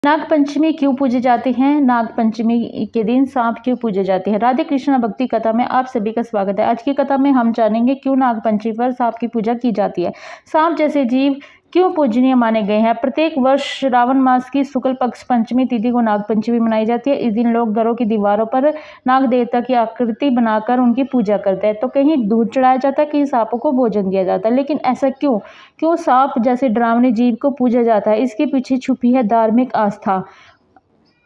नाग पंचमी क्यों पूजे जाते हैं? नाग पंचमी के दिन सांप क्यों पूजे जाते हैं? राधे कृष्णा भक्ति कथा में आप सभी का स्वागत है। आज की कथा में हम जानेंगे क्यों नाग पंचमी पर सांप की पूजा की जाती है, सांप जैसे जीव क्यों पूजनीय माने गए हैं। प्रत्येक वर्ष श्रावण मास की शुक्ल पक्ष पंचमी तिथि को नाग पंचमी मनाई जाती है। इस दिन लोग घरों की दीवारों पर नाग देवता की आकृति बनाकर उनकी पूजा करते हैं। तो कहीं दूध चढ़ाया जाता है, कहीं सांपों को भोजन दिया जाता है। लेकिन ऐसा क्यों क्यों सांप जैसे डरावने जीव को पूजा जाता है? इसके पीछे छुपी है धार्मिक आस्था।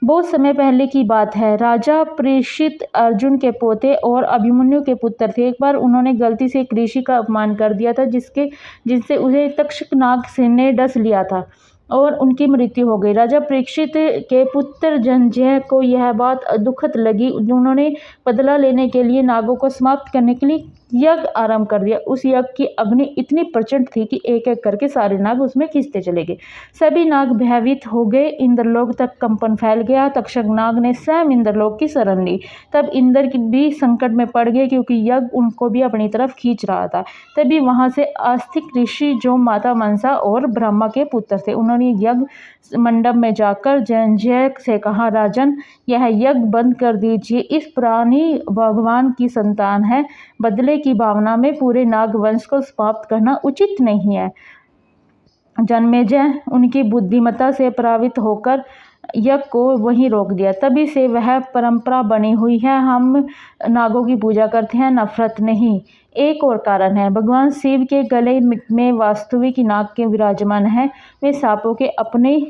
बहुत समय पहले की बात है। राजा परीक्षित अर्जुन के पोते और अभिमन्यु के पुत्र थे। एक बार उन्होंने गलती से एक ऋषि का अपमान कर दिया था, जिससे उन्हें तक्षक नाग सिंह ने डस लिया था और उनकी मृत्यु हो गई। राजा परीक्षित के पुत्र जंजय को यह बात दुखद लगी। उन्होंने बदला लेने के लिए नागों को समाप्त करने के लिए यज्ञ आरंभ कर दिया। उस यज्ञ की अग्नि इतनी प्रचंड थी कि एक एक करके सारे नाग उसमें खिंचते चले गए। सभी नाग भयभीत हो गए। इंद्रलोक तक कंपन फैल गया। तक्षक नाग ने स्वयं इंद्रलोक की शरण ली। तब इंद्र भी संकट में पड़ गए, क्योंकि यज्ञ उनको भी अपनी तरफ खींच रहा था। तभी वहां से आस्तिक ऋषि, जो माता मनसा और ब्रह्मा के पुत्र थे, उन्होंने यज्ञ मंडप में जाकर जंजय से कहा, राजन, यह यज्ञ बंद कर दीजिए। इस प्राणी भगवान की संतान है। बदले की भावना में पूरे नाग वंश को समाप्त करना उचित नहीं है। जन्मेजय उनकी बुद्धिमत्ता से प्रभावित होकर यज्ञ को वहीं रोक दिया। तभी से वह परंपरा बनी हुई है। हम नागों की पूजा करते हैं, नफरत नहीं। एक और कारण है, भगवान शिव के गले में वास्तविक नाग के विराजमान है। वे सांपों के अपने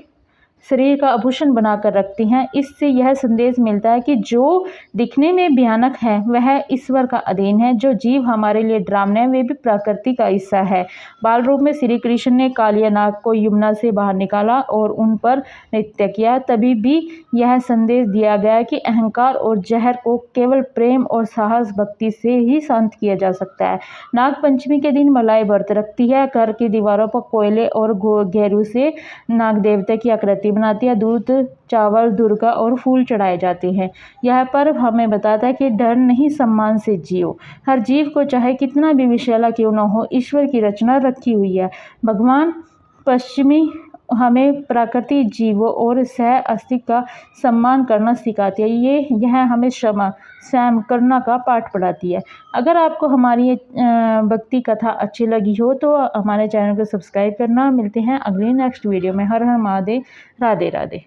शरीर का आभूषण बनाकर रखती हैं। इससे यह संदेश मिलता है कि जो दिखने में भयानक है वह ईश्वर का अधीन है। जो जीव हमारे लिए डरावने हैं वे भी प्रकृति का हिस्सा है। बाल रूप में श्री कृष्ण ने कालिया नाग को यमुना से बाहर निकाला और उन पर नृत्य किया। तभी भी यह संदेश दिया गया कि अहंकार और जहर को केवल प्रेम और साहस भक्ति से ही शांत किया जा सकता है। नाग पंचमी के दिन मलाई व्रत रखती है। घर की दीवारों पर कोयले और घेरू से नाग देवता की आकृति बनाती है। दूध, चावल, दुर्गा और फूल चढ़ाए जाते हैं। यह पर्व हमें बताता है कि डर नहीं, सम्मान से जियो। हर जीव को चाहे कितना भी विषैला क्यों न हो, ईश्वर की रचना रखी हुई है। भगवान पश्चिमी हमें प्रकृति, जीवों और सह अस्तित्व का सम्मान करना सिखाती है। यह हमें क्षमा, संयम, करुणा का पाठ पढ़ाती है। अगर आपको हमारी ये भक्ति कथा अच्छी लगी हो तो हमारे चैनल को सब्सक्राइब करना। मिलते हैं अगली नेक्स्ट वीडियो में। हर हर महादेव। राधे राधे।